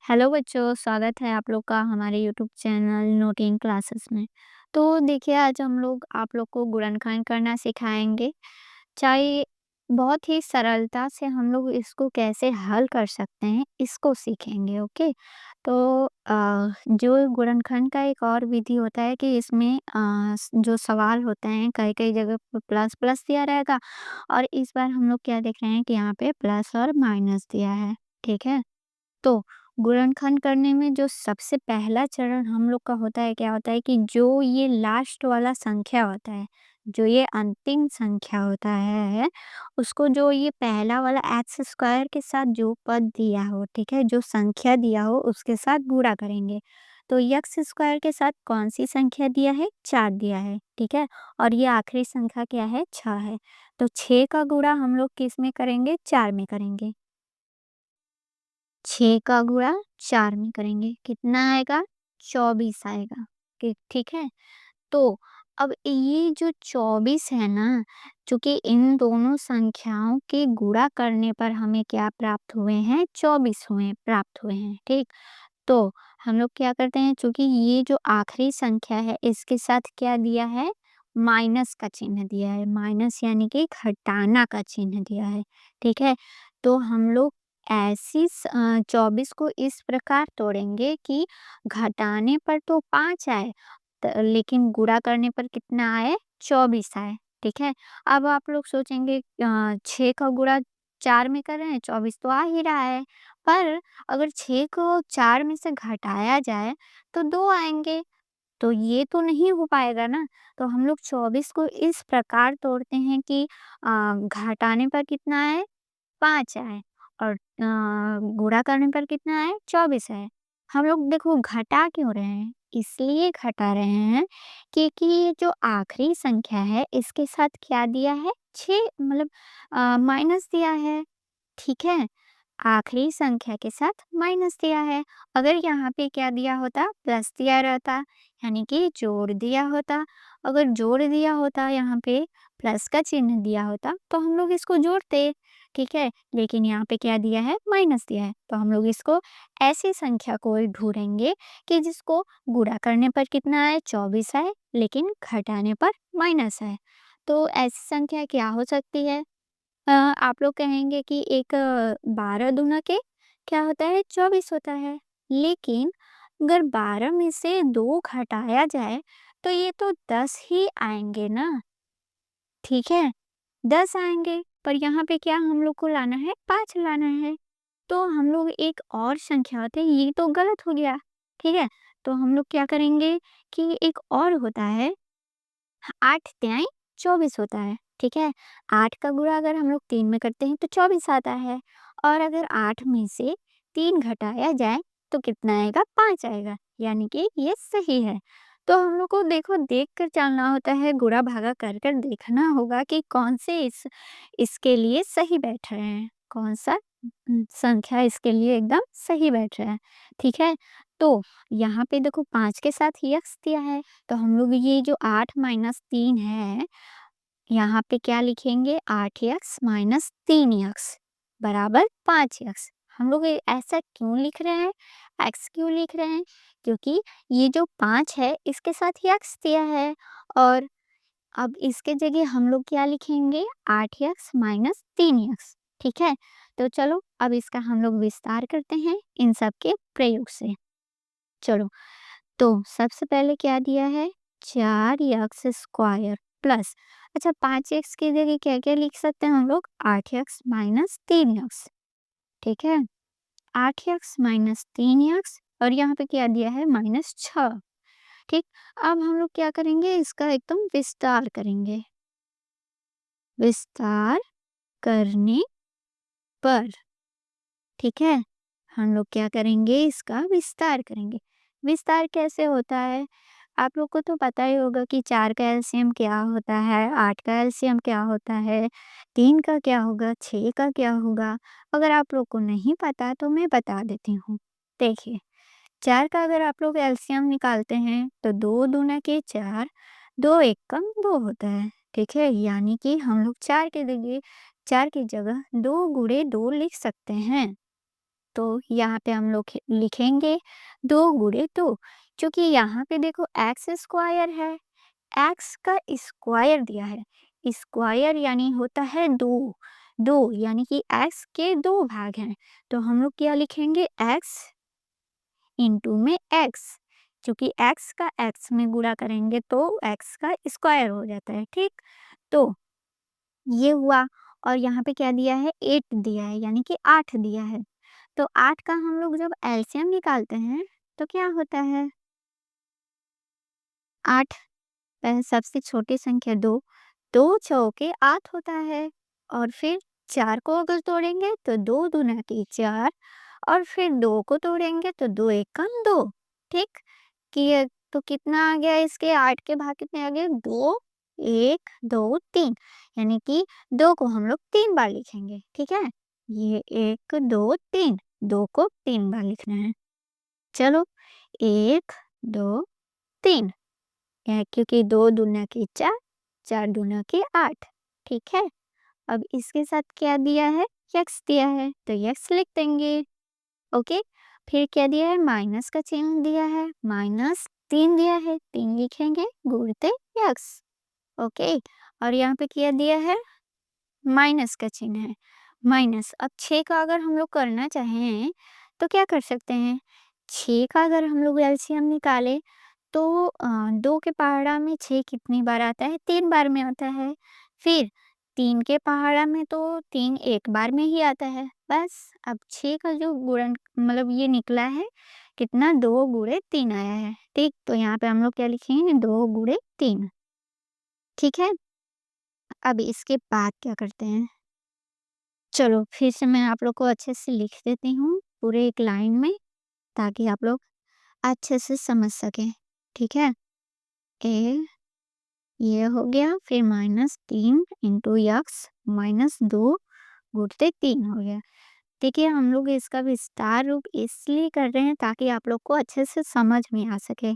Hello बच्चों, स्वागत है आप लोग का हमारे यूट्यूब चैनल नोटिंग क्लासेस में। तो देखिए आज हम लोग आप लोग को गुणनखंड करना सिखाएंगे। चाहे बहुत ही सरलता से हम लोग इसको कैसे हल कर सकते हैं इसको सीखेंगे। ओके। तो जो गुणनखंड का एक और विधि होता है कि इसमें जो सवाल होते हैं कई कई जगह पे प्लस प्लस दिया रहेगा और इस बार हम लोग क्या देख रहे हैं कि यहाँ पे प्लस और माइनस दिया है। ठीक है। तो गुणनखंड करने में जो सबसे पहला चरण हम लोग का होता है क्या होता है कि जो ये लास्ट वाला संख्या होता है, जो ये अंतिम संख्या होता है, उसको जो ये पहला वाला एक्स स्क्वायर के साथ जो पद दिया हो, ठीक है, जो संख्या दिया हो उसके साथ गुणा करेंगे। तो एक्स स्क्वायर के साथ कौन सी संख्या दिया है? 4 दिया है, ठीक है। और ये आखिरी संख्या क्या है? 6 है। तो 6 का गुणा हम लोग किस में करेंगे? 4 में करेंगे। 6 का गुणा 4 में करेंगे, कितना आएगा? 24 आएगा। ठीक है। तो अब ये जो 24 है ना, चूंकि इन दोनों संख्याओं के गुणा करने पर हमें क्या प्राप्त हुए हैं? 24 प्राप्त हुए हैं। ठीक। तो हम लोग क्या करते हैं, चूंकि ये जो आखिरी संख्या है इसके साथ क्या दिया है? माइनस का चिन्ह दिया है। माइनस यानी कि घटाना का चिन्ह दिया है। ठीक है। तो हम लोग 24 को इस प्रकार तोड़ेंगे कि घटाने पर तो 5 आए, लेकिन गुणा करने पर कितना आए? 24 आए। ठीक है। अब आप लोग सोचेंगे 6 का गुणा 4 में कर रहे हैं, 24 तो आ ही रहा है। पर अगर 6 को 4 में से घटाया जाए तो 2 आएँगे, तो ये तो नहीं हो पाएगा ना। तो हम लोग 24 को इस प्रकार तोड़ते हैं कि घटाने पर कितना आए? 5 आए और गुणा करने पर कितना आए? 24 आए। हम लोग देखो घटा क्यों रहे हैं? इसलिए घटा रहे हैं क्योंकि ये जो आखिरी संख्या है इसके साथ क्या दिया है? 6 मतलब माइनस दिया है। ठीक है। आखिरी संख्या के साथ माइनस दिया है। अगर यहाँ पे क्या दिया होता? प्लस दिया रहता, यानी कि जोड़ दिया होता। अगर जोड़ दिया होता यहाँ पे, प्लस का चिन्ह दिया होता तो हम लोग इसको जोड़ते। ठीक है। लेकिन यहाँ पे क्या दिया है? माइनस दिया है, तो हम लोग इसको ऐसी संख्या को ढूंढेंगे कि जिसको गुणा करने पर कितना आए? 24 आए, लेकिन घटाने पर माइनस आए। तो ऐसी संख्या क्या हो सकती है? आप लोग कहेंगे कि एक 12 दूना के क्या होता है? 24 होता है। लेकिन अगर 12 में से 2 घटाया जाए तो ये तो 10 ही आएँगे ना। ठीक है? 10 आएँगे, पर यहाँ पे क्या हम लोग को लाना है? 5 लाना है। तो हम लोग एक और संख्या होती है, ये तो गलत हो गया। ठीक है? तो हम लोग क्या करेंगे कि एक और होता है, 8 तिहाई 24 होता है। ठीक है। 8 का गुणा अगर हम लोग 3 में करते हैं तो 24 आता है। और अगर 8 में से 3 घटाया जाए तो कितना आएगा? 5 आएगा, यानी कि ये सही है। तो हम लोग को देखो देख कर चलना होता है, गुणा भागा कर कर देखना होगा कि कौन से इसके लिए सही बैठ रहे हैं, कौन सा संख्या इसके लिए एकदम सही बैठ रहा है। ठीक है। तो यहाँ पे देखो 5 के साथ यक्स दिया है, तो हम लोग ये जो 8 माइनस 3 है, यहाँ पे क्या लिखेंगे? 8 एक्स माइनस 3 एक्स बराबर 5 एक्स। हम लोग ऐसा क्यों लिख रहे हैं? एक्स क्यों लिख रहे हैं? क्योंकि ये जो 5 है इसके साथ एक्स दिया है। और अब इसके जगह हम लोग क्या लिखेंगे? 8 एक्स माइनस 3 एक्स। ठीक है। तो चलो अब इसका हम लोग विस्तार करते हैं इन सब के प्रयोग से। चलो, तो सबसे पहले क्या दिया है? 4 एक्स स्क्वायर प्लस, अच्छा 5 एक्स की जगह क्या क्या लिख सकते हैं हम लोग? 8 एक्स माइनस 3 एक्स। ठीक है। 8 एक्स माइनस 3 एक्स और यहाँ पे क्या दिया है? माइनस 6। ठीक। अब हम लोग क्या करेंगे? इसका एकदम विस्तार करेंगे। विस्तार करने पर, ठीक है, हम लोग क्या करेंगे? इसका विस्तार करेंगे। विस्तार कैसे होता है? आप लोग को तो पता ही होगा कि 4 का एलसीएम क्या होता है, 8 का एलसीएम क्या होता है, 3 का क्या होगा, 6 का क्या होगा। अगर आप लोग को नहीं पता तो मैं बता देती हूँ। देखिए, 4 का अगर आप लोग एलसीएम निकालते हैं तो 2 दूना के 4, 2 एक कम 2 होता है। ठीक है। यानी कि हम लोग 4 की जगह 2 गुणे 2 लिख सकते हैं। तो यहाँ पे हम लोग लिखेंगे 2 गुणे 2, क्योंकि यहाँ पे देखो एक्स स्क्वायर है, एक्स का स्क्वायर दिया है, स्क्वायर यानी होता है 2, 2 यानी कि एक्स के 2 भाग हैं, तो हम लोग क्या लिखेंगे एक्स इंटू में एक्स, क्योंकि एक्स का एक्स में गुणा करेंगे तो एक्स का स्क्वायर हो जाता है, ठीक। तो ये हुआ, और यहाँ पे क्या दिया है 8 दिया है, यानी कि 8 दिया है। तो 8 का हम लोग जब एलसीएम निकालते हैं तो क्या होता है 8, सबसे छोटी संख्या 2, 2 चौके 8 होता है, और फिर 4 को अगर तोड़ेंगे तो 2 दूना की 4, और फिर 2 को तोड़ेंगे तो 2 एकम 2, ठीक। कि तो कितना आ गया, इसके 8 के भाग कितने आ गए 2, 1 2 3, यानी कि 2 को हम लोग 3 बार लिखेंगे, ठीक है। ये 1 2 3, 2 को 3 बार लिखना है। चलो 1 2 3, क्योंकि 2 दूना की 4, 4 दूना की 8, ठीक है। अब इसके साथ क्या दिया है, यक्स दिया है, तो यक्स लिख देंगे। ओके, फिर क्या दिया है, माइनस का चिन्ह दिया है, माइनस 3 दिया है, 3 लिखेंगे गुणते यक्स। ओके, और यहाँ पे क्या दिया है, माइनस का चिन्ह है, माइनस। अब 6 का अगर हम लोग करना चाहें तो क्या कर सकते हैं, 6 का अगर हम लोग एलसीएम निकाले तो 2 के पहाड़ा में 6 कितनी बार आता है, 3 बार में आता है। फिर 3 के पहाड़ा में तो 3 एक बार में ही आता है। बस अब 6 का जो गुणन मतलब ये निकला है कितना, 2 गुणे 3 आया है, ठीक। तो यहाँ पे हम लोग क्या लिखेंगे, 2 गुणे 3, ठीक है। अब इसके बाद क्या करते हैं, चलो फिर से मैं आप लोग को अच्छे से लिख देती हूँ पूरे एक लाइन में, ताकि आप लोग अच्छे से समझ सकें, ठीक है। ए ये हो गया, फिर -3 इंटू यक्स -2 गुणित 3 हो गया। देखिए हम लोग इसका विस्तार रूप इसलिए कर रहे हैं ताकि आप लोग को अच्छे से समझ में आ सके,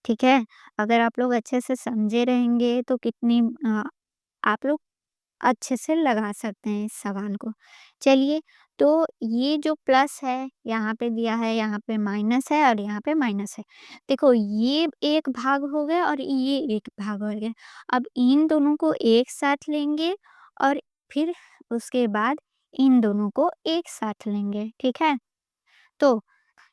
ठीक है। अगर आप लोग अच्छे से समझे रहेंगे तो कितनी आप लोग अच्छे से लगा सकते हैं इस सवाल को। चलिए, तो ये जो प्लस है यहाँ पे दिया है, यहाँ पे माइनस है और यहाँ पे माइनस है। देखो ये एक भाग हो गया और ये एक भाग हो गया। अब इन दोनों को एक साथ लेंगे और फिर उसके बाद इन दोनों को एक साथ लेंगे, ठीक है। तो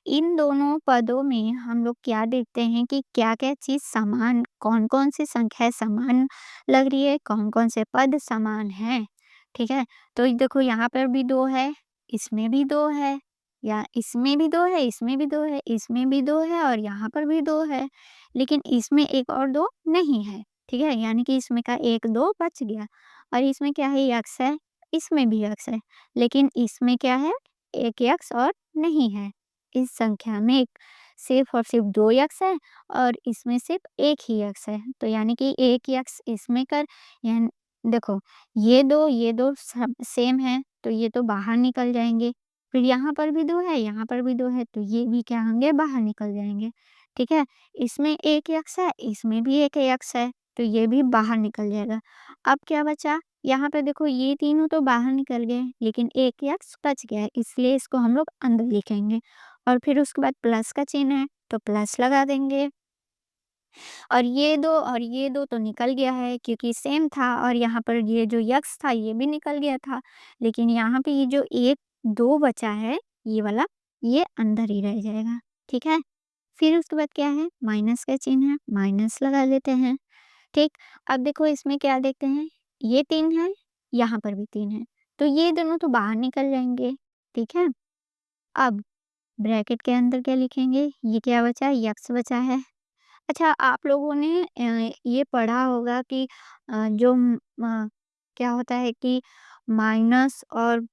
इन दोनों पदों में हम लोग क्या देखते हैं कि क्या-क्या चीज़ समान, कौन-कौन सी संख्याएँ समान लग रही है, कौन-कौन से पद समान हैं, ठीक है? तो ये देखो यहाँ पर भी 2 है, इसमें भी 2 है, या इसमें भी 2 है, इसमें भी 2 है, इसमें भी 2 है और यहाँ पर भी 2 है, लेकिन इसमें 1 और 2 नहीं है, ठीक है? यानी कि इसमें का 1 2 बच गया, और इसमें क्या है, यक्स है, इसमें भी यक्स है, लेकिन इसमें क्या है, 1 यक्स और नहीं है। इस संख्या में सिर्फ और सिर्फ 2 यक्स है और इसमें सिर्फ 1 ही यक्स है। तो यानी कि 1 यक्स इसमें कर, यानी देखो ये 2 सब सेम है तो ये तो बाहर निकल जाएँगे। फिर यहाँ पर भी 2 है, यहाँ पर भी 2 है तो ये भी क्या होंगे, बाहर निकल जाएँगे। ठीक है? इसमें 1 यक्स है, इसमें भी 1 यक्स है तो ये भी बाहर निकल जाएगा। अब क्या बचा? यहाँ पे देखो ये तीनों तो बाहर निकल गए लेकिन 1 यक्स बच गया है, इसलिए इसको हम लोग अंदर लिखेंगे। और फिर उसके बाद प्लस का चिन्ह है तो प्लस लगा देंगे, और ये 2 तो निकल गया है क्योंकि सेम था, और यहाँ पर ये जो यक्स था ये भी निकल गया था, लेकिन यहाँ पे ये जो 1 2 बचा है ये वाला, ये अंदर ही रह जाएगा, ठीक है। फिर उसके बाद क्या है, माइनस का चिन्ह है, माइनस लगा लेते हैं, ठीक। अब देखो इसमें क्या देखते हैं, ये 3 है, यहाँ पर भी 3 है, तो ये दोनों तो बाहर निकल जाएंगे, ठीक है। अब ब्रैकेट के अंदर क्या लिखेंगे, ये क्या बचा, यक्स बचा है। अच्छा, आप लोगों ने ये पढ़ा होगा कि क्या होता है कि माइनस और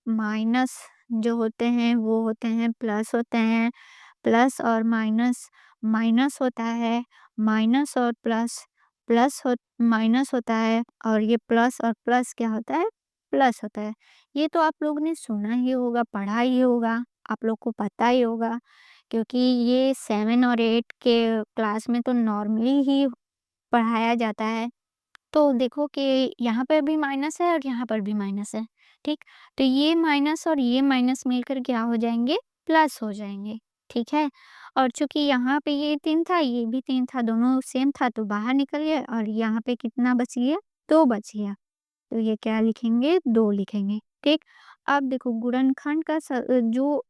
माइनस जो होते हैं वो होते हैं प्लस होते हैं, प्लस और माइनस माइनस होता है, माइनस और प्लस प्लस हो माइनस होता है, और ये प्लस और प्लस क्या होता है, प्लस होता है। ये तो आप लोग ने सुना ही होगा, पढ़ा ही होगा, आप लोग को पता ही होगा, क्योंकि ये 7 और 8 के क्लास में तो नॉर्मली ही पढ़ाया जाता है। तो देखो कि यहाँ पर भी माइनस है और यहाँ पर भी माइनस है, ठीक। तो ये माइनस और ये माइनस मिलकर क्या हो जाएंगे, प्लस हो जाएंगे। ठीक है। और चूंकि यहाँ पे ये 3 था, ये भी 3 था, दोनों सेम था तो बाहर निकल गया, और यहाँ पे कितना बच गया, 2 बच गया। तो ये क्या लिखेंगे, 2 लिखेंगे। ठीक। अब देखो गुणनखंड का जो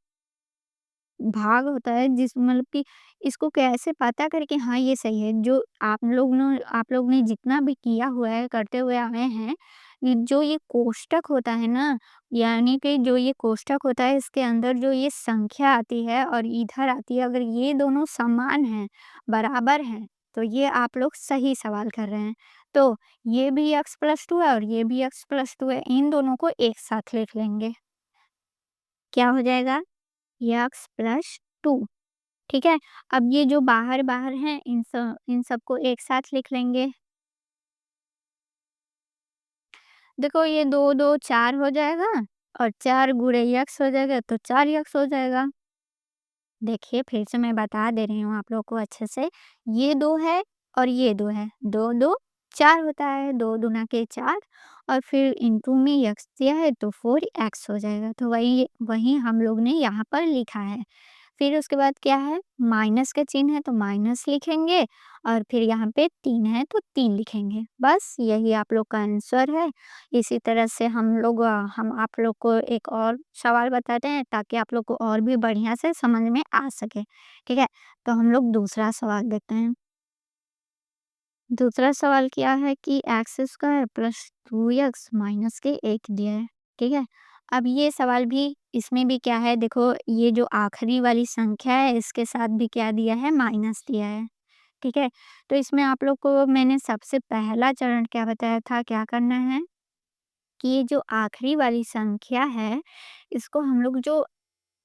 भाग होता है, जिस मतलब कि इसको कैसे पता करें कि हाँ ये सही है, जो आप लोग ने जितना भी किया हुआ है, करते हुए आए हैं, जो ये कोष्टक होता है ना, यानी कि जो ये कोष्टक होता है, इसके अंदर जो ये संख्या आती है और इधर आती है, अगर ये दोनों समान हैं, बराबर हैं, तो ये आप लोग सही सवाल कर रहे हैं। तो ये भी x+2 है और ये भी x+2 है, इन दोनों को एक साथ लिख लेंगे। क्या हो जाएगा, x+2। ठीक है। अब ये जो बाहर-बाहर हैं, इन सबको एक साथ लिख लेंगे। देखो ये 2, 2 4 हो जाएगा, और 4 गुणे x हो जाएगा, तो 4x हो जाएगा। देखिए फिर से मैं बता दे रही हूँ आप लोग को अच्छे से। ये 2 है और ये 2 है। 2, 2 4 होता है, 2 दूना के 4, और फिर इंटू में x दिया है तो 4x हो जाएगा। तो वही वही हम लोग ने यहाँ पर लिखा है। फिर उसके बाद क्या है, माइनस का चिन्ह है तो माइनस लिखेंगे, और फिर यहाँ पे 3 है तो 3 लिखेंगे। बस यही आप लोग का आंसर है। इसी तरह से हम आप लोग को एक और सवाल बताते हैं, ताकि आप लोग को और भी बढ़िया से समझ में आ सके। ठीक है। तो हम लोग दूसरा सवाल देखते हैं। दूसरा सवाल क्या है कि x² + 2x माइनस के 1 दिया है। ठीक है। अब ये सवाल भी, इसमें भी क्या है, देखो ये जो आखिरी वाली संख्या है, इसके साथ भी क्या दिया है, माइनस दिया है। ठीक है। तो इसमें आप लोग को मैंने सबसे पहला चरण क्या बताया था, क्या करना है कि ये जो आखिरी वाली संख्या है, इसको हम लोग जो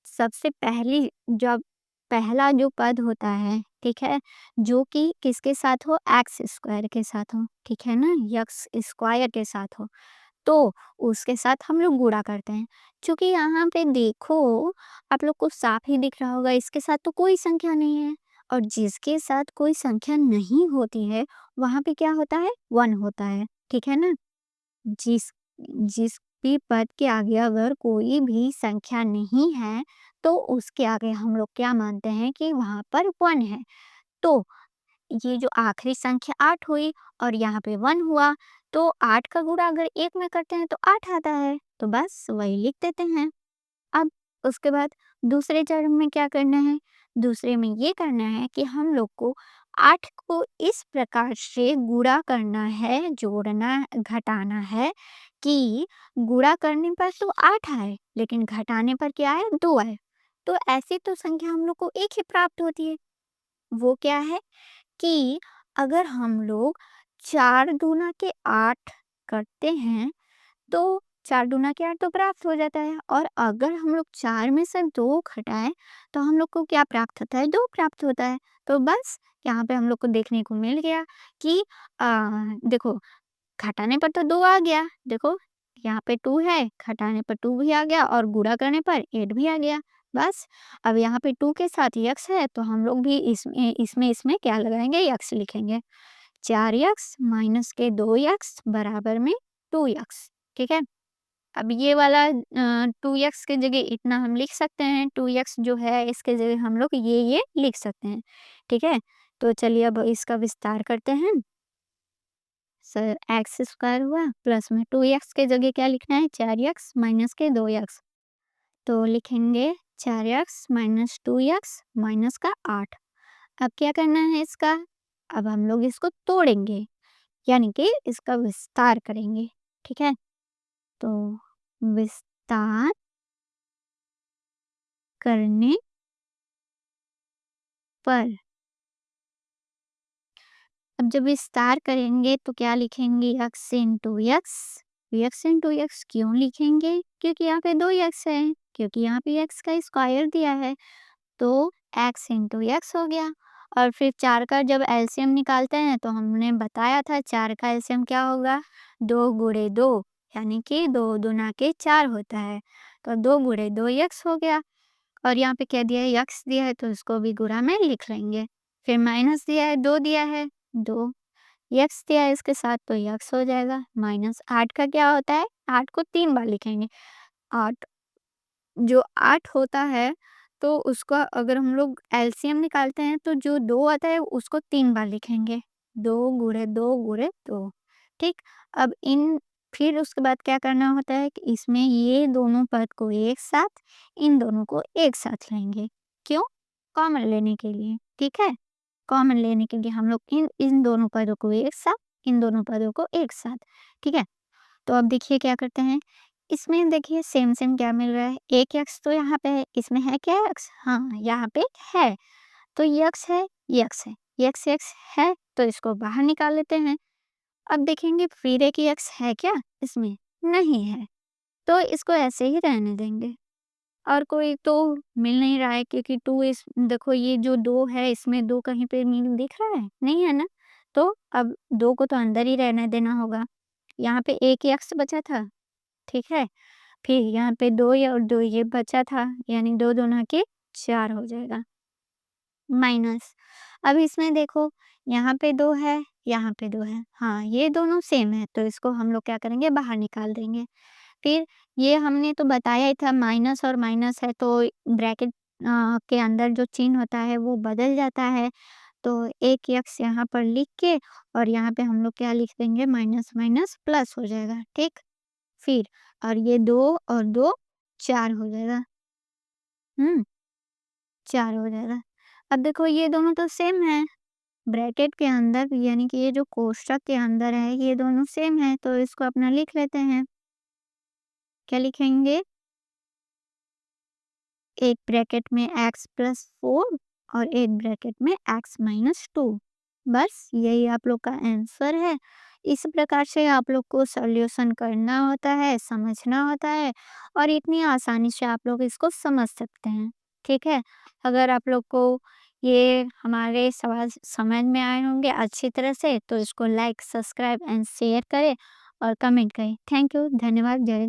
सबसे पहली जब पहला जो पद होता है, ठीक है, जो कि किसके साथ हो, x² के साथ हो, ठीक है ना, x² के साथ हो, तो उसके साथ हम लोग गुणा करते हैं। चूंकि यहाँ पे देखो, आप लोग को साफ ही दिख रहा होगा, इसके साथ तो कोई संख्या नहीं है, और जिसके साथ कोई संख्या नहीं होती है, वहां पे क्या होता है, 1 होता है। ठीक है ना। जिस जिस भी पद के आगे अगर कोई भी संख्या नहीं है, तो उसके आगे हम लोग क्या मानते हैं कि वहां पर 1 है। तो ये जो आखिरी संख्या 8 हुई, और यहाँ पे 1 हुआ, तो 8 का गुणा अगर 1 में करते हैं तो 8 आता है, तो बस वही लिख देते हैं। अब उसके बाद दूसरे चरण में क्या करना है, दूसरे में ये करना है कि हम लोग को 8 को इस प्रकार से गुणा करना है, जोड़ना घटाना है, कि गुणा करने पर तो 8 आए, लेकिन घटाने पर क्या आए, 2 आए। तो ऐसी तो संख्या हम लोग को एक ही प्राप्त होती है। वो क्या है कि अगर हम लोग 4 दूना के 8 करते हैं, तो 4 दूना के 8 तो प्राप्त हो जाता है, और अगर हम लोग 4 में से 2 घटाएं, तो हम लोग को क्या प्राप्त होता है, 2 प्राप्त होता है। तो बस यहाँ पे हम लोग को देखने को मिल गया कि देखो घटाने पर तो 2 आ गया, देखो यहाँ पे 2 है, घटाने पर 2 भी आ गया, और गुणा करने पर 8 भी आ गया। बस अब यहाँ पे 2 के साथ x है, तो हम लोग भी इसमें क्या लगाएंगे, x लिखेंगे। 4x माइनस के 2x बराबर में 2x। ठीक है। अब ये वाला 2x के जगह इतना हम लिख सकते हैं, 2x जो है इसके जगह हम लोग ये लिख सकते हैं। ठीक है। तो चलिए अब इसका विस्तार करते हैं। सर x² हुआ, प्लस में 2x के जगह क्या लिखना है, 4x माइनस के 2x। तो लिखेंगे 4x माइनस 2x माइनस का 8। अब क्या करना है इसका, अब हम लोग इसको तोड़ेंगे, यानी कि इसका विस्तार करेंगे। ठीक है। तो विस्तार करने पर, अब जब विस्तार करेंगे तो क्या लिखेंगे, x into x. x into x क्यों लिखेंगे, क्योंकि यहाँ पे 2x है, क्योंकि यहाँ पे x का स्क्वायर दिया है, तो x इंटू एक्स हो गया। और फिर 4 का जब एलसीएम निकालते हैं, तो हमने बताया था 4 का एलसीएम क्या होगा, 2 गुणे 2, यानी कि 2 दूना के 4 होता है, तो 2 गुणे 2x हो गया। और यहाँ पे क्या दिया है, x दिया है, तो इसको भी गुणा में लिख लेंगे। फिर माइनस दिया है, 2 दिया है, 2 x दिया है इसके साथ, तो x हो जाएगा। -8 का क्या होता है, 8 को 3 बार लिखेंगे। 8 जो 8 होता है, तो उसका अगर हम लोग एलसीएम निकालते हैं तो जो 2 आता है उसको 3 बार लिखेंगे। 2 गुणे 2 गुणे 2, ठीक? अब इन फिर उसके बाद क्या करना होता है कि इसमें ये दोनों पद को एक साथ, इन दोनों को एक साथ लेंगे। क्यों? कॉमन लेने के लिए, ठीक है? कॉमन लेने के लिए हम लोग इन इन दोनों पदों को एक साथ, इन दोनों पदों को एक साथ, ठीक है? तो अब देखिए क्या करते हैं, इसमें देखिए सेम-सेम क्या मिल रहा है, एक यक्स तो यहाँ पे है, इसमें है क्या यक्स? हाँ, यहाँ पे है, तो यक्स है, यक्स है, यक्स यक्स है, तो इसको बाहर निकाल लेते हैं। अब देखेंगे फिर एक यक्स है क्या इसमें? नहीं है, तो इसको ऐसे ही रहने देंगे। और कोई तो मिल नहीं रहा है क्योंकि 2 इस देखो ये जो 2 है इसमें 2 कहीं पे मिल दिख रहा है? नहीं है ना? तो अब 2 को तो अंदर ही रहने देना होगा। यहाँ पे 1 यक्स बचा था, ठीक है? फिर यहाँ पे 2 या और 2 ये बचा था, यानी 2 दूना के 4 हो जाएगा, माइनस। अब इसमें देखो यहाँ पे 2 है, यहाँ पे 2 है। हाँ, ये दोनों सेम है, तो इसको हम लोग क्या करेंगे बाहर निकाल देंगे। फिर ये हमने तो बताया ही था माइनस और माइनस है तो ब्रैकेट के अंदर जो चिन्ह होता है वो बदल जाता है। तो एक यक्स यहाँ पर लिख के और यहाँ पे हम लोग क्या लिख देंगे माइनस माइनस प्लस हो जाएगा, ठीक? फिर और ये 2 और 2 4 हो जाएगा। हुँ, 4 हो जाएगा। अब देखो ये दोनों तो सेम है, ब्रैकेट के अंदर यानी कि ये जो कोष्ठक के अंदर है ये दोनों सेम है तो इसको अपना लिख लेते हैं। क्या लिखेंगे? एक ब्रैकेट में x प्लस 4 और एक ब्रैकेट में x माइनस 2। बस यही आप लोग का आंसर है। इस प्रकार से आप लोग को सॉल्यूशन करना होता है, समझना होता है और इतनी आसानी से आप लोग इसको समझ सकते हैं। ठीक है? अगर आप लोग को ये हमारे सवाल समझ में आए होंगे अच्छी तरह से तो इसको लाइक, सब्सक्राइब एंड शेयर करें और कमेंट करें। थैंक यू, धन्यवाद, जय